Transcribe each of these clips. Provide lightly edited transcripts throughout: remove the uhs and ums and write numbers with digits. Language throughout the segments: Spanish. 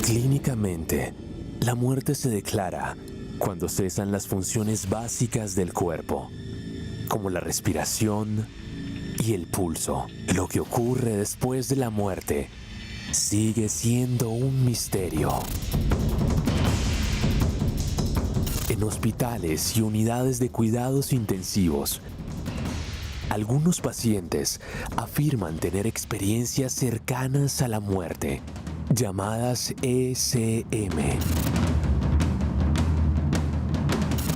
Clínicamente, la muerte se declara cuando cesan las funciones básicas del cuerpo, como la respiración y el pulso. Lo que ocurre después de la muerte sigue siendo un misterio. En hospitales y unidades de cuidados intensivos, algunos pacientes afirman tener experiencias cercanas a la muerte, llamadas ECM.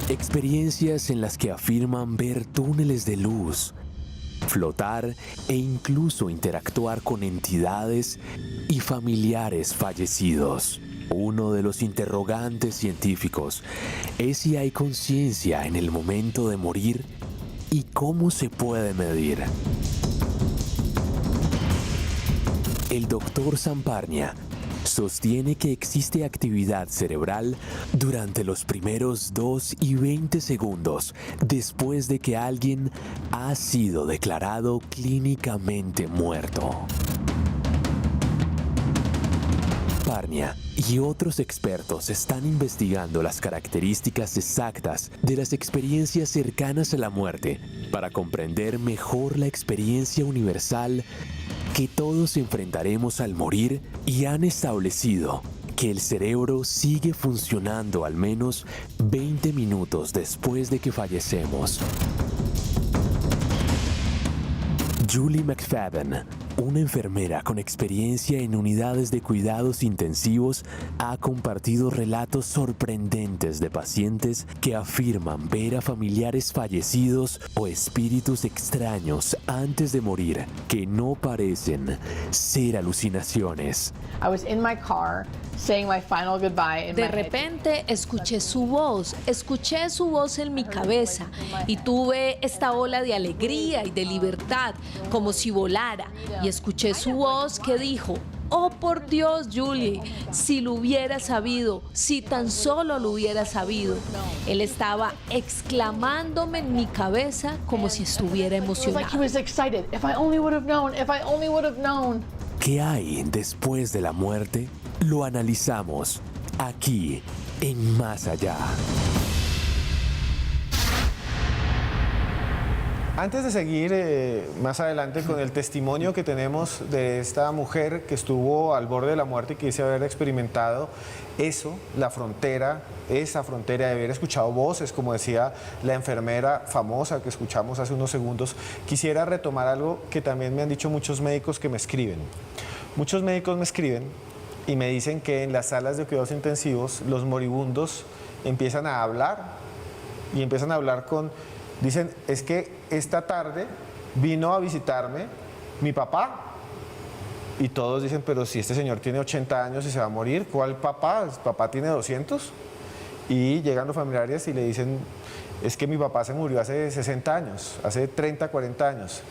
Experiencias en las que afirman ver túneles de luz, flotar e incluso interactuar con entidades y familiares fallecidos. Uno de los interrogantes científicos es si hay conciencia en el momento de morir y cómo se puede medir. El doctor Zamparnia sostiene que existe actividad cerebral durante los primeros 2 y 20 segundos después de que alguien ha sido declarado clínicamente muerto. Zamparnia y otros expertos están investigando las características exactas de las experiencias cercanas a la muerte para comprender mejor la experiencia universal que todos enfrentaremos al morir, y han establecido que el cerebro sigue funcionando al menos 20 minutos después de que fallecemos. Julie McFadden, una enfermera con experiencia en unidades de cuidados intensivos, ha compartido relatos sorprendentes de pacientes que afirman ver a familiares fallecidos o espíritus extraños antes de morir, que no parecen ser alucinaciones. De repente escuché su voz en mi cabeza y tuve esta ola de alegría y de libertad, como si volara, y escuché su voz que dijo: "Oh, por Dios, Julie, si lo hubiera sabido, si tan solo lo hubiera sabido". Él estaba exclamándome en mi cabeza como si estuviera emocionado. ¿Qué hay después de la muerte? Lo analizamos aquí en Más Allá. Antes de seguir más adelante con el testimonio que tenemos de esta mujer que estuvo al borde de la muerte y que dice haber experimentado eso, esa frontera de haber escuchado voces, como decía la enfermera famosa que escuchamos hace unos segundos, quisiera retomar algo que también me han dicho muchos médicos que me escriben. Muchos médicos me escriben y me dicen que en las salas de cuidados intensivos los moribundos empiezan a hablar y empiezan a hablar dicen, es que esta tarde vino a visitarme mi papá. Y todos dicen, pero si este señor tiene 80 años y se va a morir, ¿cuál papá? ¿El papá tiene 200? Y llegan los familiares y le dicen, es que mi papá se murió hace 60 años, hace 30, 40 años.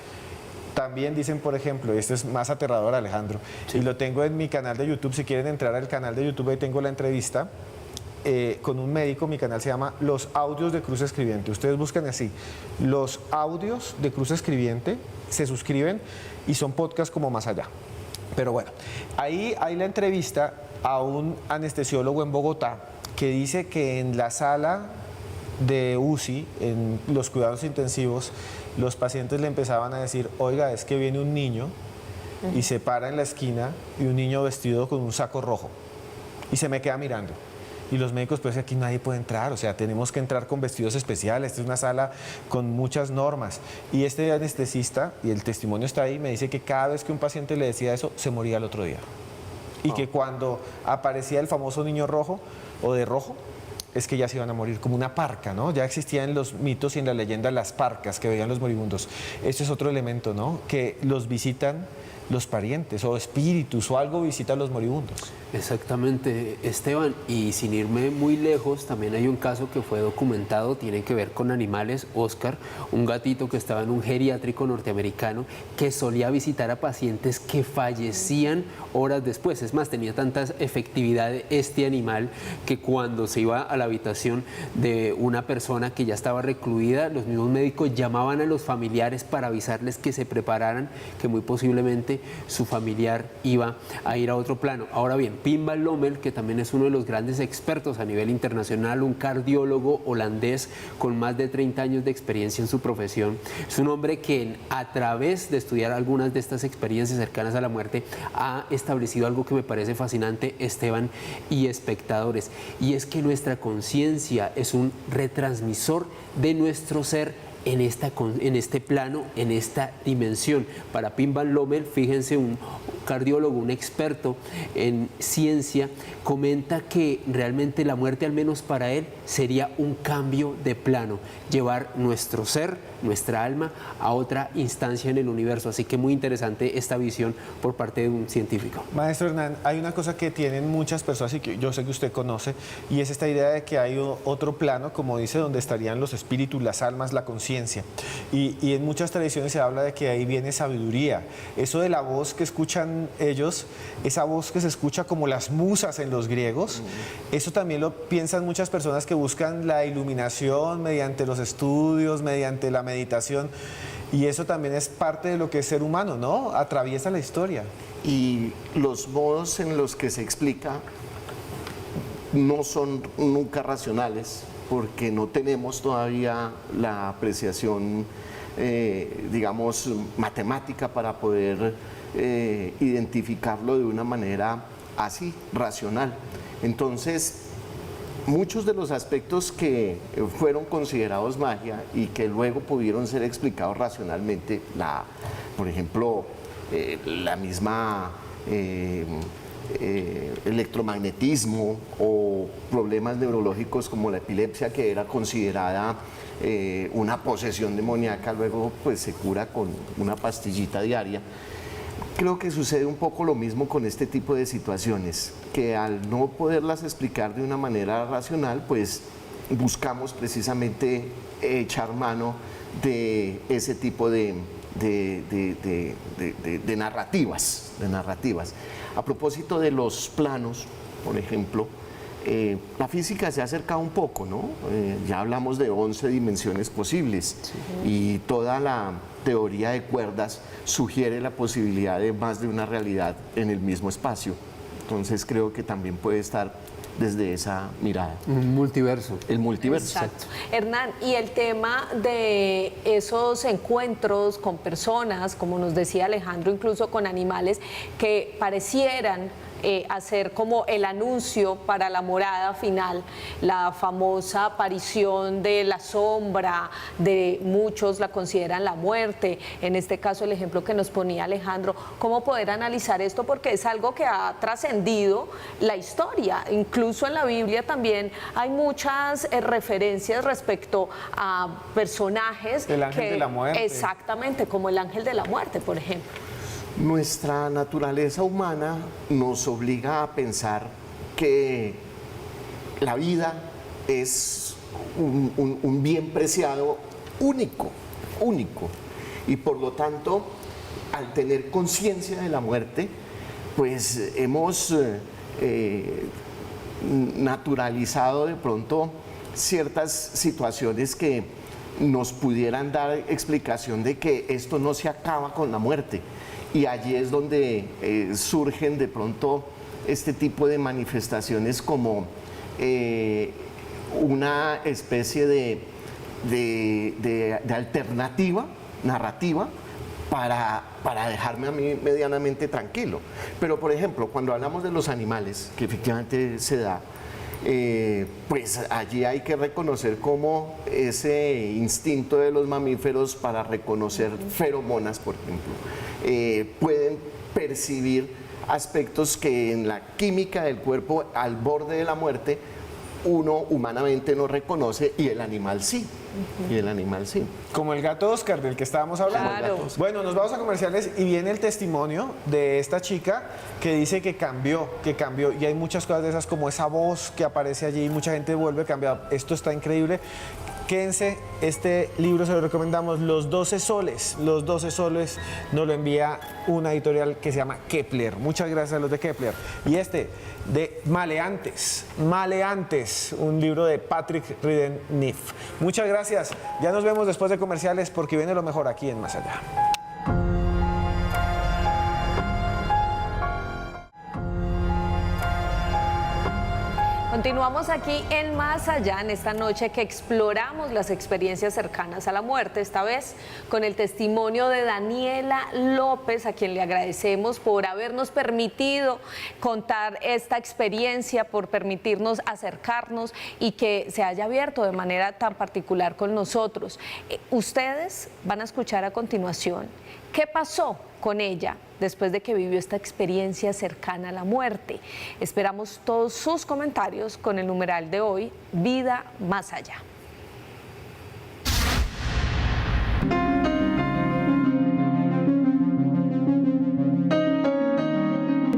También dicen, por ejemplo, y esto es más aterrador, Alejandro, sí, y lo tengo en mi canal de YouTube, si quieren entrar al canal de YouTube, ahí tengo la entrevista con un médico. Mi canal se llama Los Audios de Cruz Escribiente. Ustedes buscan así, Los Audios de Cruz Escribiente, se suscriben y son podcasts como Más Allá. Pero bueno, ahí hay la entrevista a un anestesiólogo en Bogotá que dice que en la sala de UCI, en los cuidados intensivos, los pacientes le empezaban a decir, oiga, es que viene un niño y se para en la esquina y un niño vestido con un saco rojo y se me queda mirando. Y los médicos, pues aquí nadie puede entrar, o sea, tenemos que entrar con vestidos especiales, esta es una sala con muchas normas. Y este anestesista, y el testimonio está ahí, me dice que cada vez que un paciente le decía eso, se moría el otro día. Y que cuando aparecía el famoso niño rojo o de rojo, es que ya se iban a morir, como una parca, ¿no? Ya existían en los mitos y en la leyenda las parcas que veían los moribundos. Este es otro elemento, ¿no? Que los visitan los parientes o espíritus o algo visita a los moribundos. Exactamente, Esteban, y sin irme muy lejos, también hay un caso que fue documentado, tiene que ver con animales. Oscar, un gatito que estaba en un geriátrico norteamericano que solía visitar a pacientes que fallecían horas después. Es más, tenía tanta efectividad este animal que cuando se iba a la habitación de una persona que ya estaba recluida, los mismos médicos llamaban a los familiares para avisarles que se prepararan, que muy posiblemente realmente su familiar iba a ir a otro plano. Ahora bien, Pim van Lommel, que también es uno de los grandes expertos a nivel internacional, un cardiólogo holandés con más de 30 años de experiencia en su profesión, es un hombre que a través de estudiar algunas de estas experiencias cercanas a la muerte ha establecido algo que me parece fascinante, Esteban y espectadores, y es que nuestra conciencia es un retransmisor de nuestro ser en este plano, en esta dimensión. Para Pim van Lommel, fíjense, un cardiólogo, un experto en ciencia, comenta que realmente la muerte, al menos para él, sería un cambio de plano, llevar nuestro ser, nuestra alma, a otra instancia en el universo. Así que muy interesante esta visión por parte de un científico. Maestro Hernán, hay una cosa que tienen muchas personas y que yo sé que usted conoce, y es esta idea de que hay otro plano, como dice, donde estarían los espíritus, las almas, la conciencia. Y en muchas tradiciones se habla de que ahí viene sabiduría. Eso de la voz que escuchan ellos, esa voz que se escucha como las musas en los griegos, eso también lo piensan muchas personas que buscan la iluminación mediante los estudios, mediante la meditación. Y eso también es parte de lo que es ser humano, ¿no? Atraviesa la historia. Y los modos en los que se explica no son nunca racionales, porque no tenemos todavía la apreciación, digamos, matemática para poder identificarlo de una manera así, racional. Entonces, muchos de los aspectos que fueron considerados magia y que luego pudieron ser explicados racionalmente, por ejemplo, la misma electromagnetismo o problemas neurológicos como la epilepsia, que era considerada una posesión demoníaca, luego pues se cura con una pastillita diaria. Creo que sucede un poco lo mismo con este tipo de situaciones, que al no poderlas explicar de una manera racional, pues buscamos precisamente echar mano de ese tipo de narrativas. A propósito de los planos, por ejemplo, la física se ha acercado un poco, ¿no? Ya hablamos de 11 dimensiones posibles, sí, y toda la teoría de cuerdas sugiere la posibilidad de más de una realidad en el mismo espacio. Entonces creo que también puede estar desde esa mirada. Un multiverso. El multiverso. Exacto. Hernán, y el tema de esos encuentros con personas, como nos decía Alejandro, incluso con animales, que parecieran hacer como el anuncio para la morada final, la famosa aparición de la sombra, de muchos la consideran la muerte, en este caso el ejemplo que nos ponía Alejandro. ¿Cómo poder analizar esto? Porque es algo que ha trascendido la historia, incluso en la Biblia también hay muchas referencias respecto a personajes. El ángel de la muerte. Exactamente, como el ángel de la muerte, por ejemplo. Nuestra naturaleza humana nos obliga a pensar que la vida es un bien preciado único, y por lo tanto, al tener conciencia de la muerte, pues hemos naturalizado de pronto ciertas situaciones que nos pudieran dar explicación de que esto no se acaba con la muerte. Y allí es donde surgen de pronto este tipo de manifestaciones como una especie de alternativa narrativa para dejarme a mí medianamente tranquilo. Pero, por ejemplo, cuando hablamos de los animales, que efectivamente se da, pues allí hay que reconocer cómo ese instinto de los mamíferos para reconocer feromonas, por ejemplo, pueden percibir aspectos que en la química del cuerpo, al borde de la muerte, uno humanamente no reconoce y el animal sí. Como el gato Oscar, del que estábamos hablando. Claro. Bueno, nos vamos a comerciales y viene el testimonio de esta chica que dice que cambió, y hay muchas cosas de esas, como esa voz que aparece allí y mucha gente vuelve a cambiar. Esto está increíble. Quédense, este libro se lo recomendamos, Los 12 Soles. Los 12 Soles nos lo envía una editorial que se llama Kepler. Muchas gracias a los de Kepler. Y este, de Maleantes, un libro de Patrick Ryden-Neff. Muchas gracias. Ya nos vemos después de comerciales porque viene lo mejor aquí en Más Allá. Continuamos aquí en Más Allá, en esta noche que exploramos las experiencias cercanas a la muerte, esta vez con el testimonio de Daniela López, a quien le agradecemos por habernos permitido contar esta experiencia, por permitirnos acercarnos y que se haya abierto de manera tan particular con nosotros. Ustedes van a escuchar a continuación qué pasó con ella después de que vivió esta experiencia cercana a la muerte. Esperamos todos sus comentarios con el numeral de hoy, Vida Más Allá.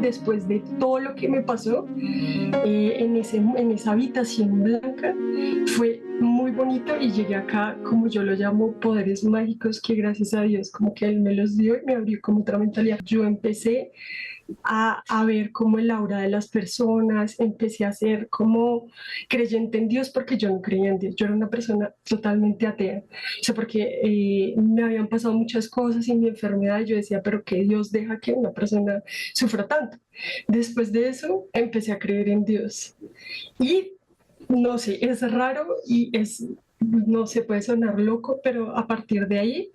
Después de todo lo que me pasó en esa habitación blanca, fue muy bonito y llegué acá, como yo lo llamo, poderes mágicos que gracias a Dios como que Él me los dio y me abrió como otra mentalidad. Yo empecé a ver como el aura de las personas, empecé a ser como creyente en Dios porque yo no creía en Dios, yo era una persona totalmente atea, o sea, porque me habían pasado muchas cosas y mi enfermedad, yo decía, pero que Dios deja que una persona sufra tanto. Después de eso empecé a creer en Dios y no sé, es raro y no se puede sonar loco, pero a partir de ahí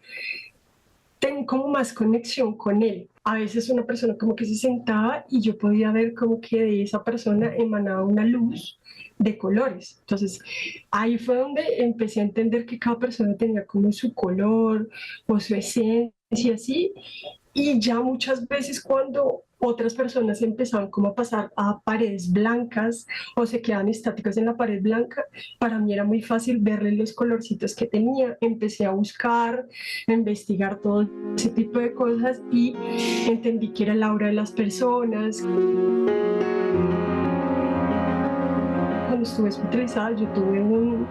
tengo como más conexión con Él. A veces una persona como que se sentaba y yo podía ver como que de esa persona emanaba una luz de colores. Entonces ahí fue donde empecé a entender que cada persona tenía como su color o su esencia, así. Y ya muchas veces cuando otras personas empezaban como a pasar a paredes blancas o se quedaban estáticas en la pared blanca, para mí era muy fácil verle los colorcitos que tenía. Empecé a buscar, a investigar todo ese tipo de cosas y entendí que era la aura de las personas. Cuando estuve hospitalizada, yo tuve un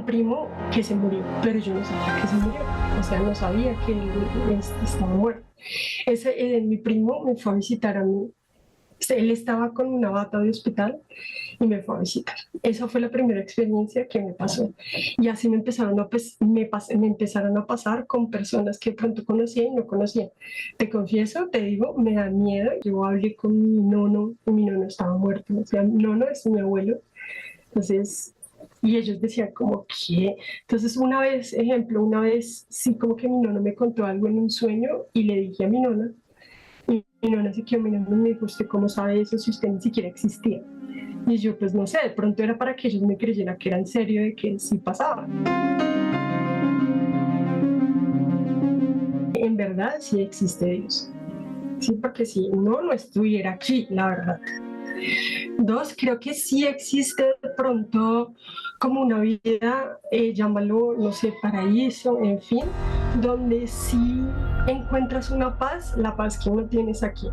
primo que se murió, pero yo no sabía que se murió, o sea, no sabía que él estaba muerto. Mi primo me fue a visitar a mí, él estaba con una bata de hospital y me fue a visitar. Esa fue la primera experiencia que me pasó. Y así me empezaron a pasar con personas que de pronto conocía y no conocía. Te confieso, te digo, me da miedo. Yo hablé con mi nono y mi nono estaba muerto. O sea, mi nono es mi abuelo. Entonces, y ellos decían como que, entonces una vez sí como que mi nona me contó algo en un sueño y le dije a mi nona, y mi nona se quedó mirando y me dijo, ¿usted cómo sabe eso si usted ni siquiera existía? Y yo pues no sé, de pronto era para que ellos me creyeran que era en serio, de que sí pasaba. En verdad sí existe Dios, sí, porque si no estuviera aquí, la verdad. Dos, creo que sí existe de pronto como una vida, llámalo, no sé, paraíso, en fin, donde sí encuentras una paz, la paz que no tienes aquí.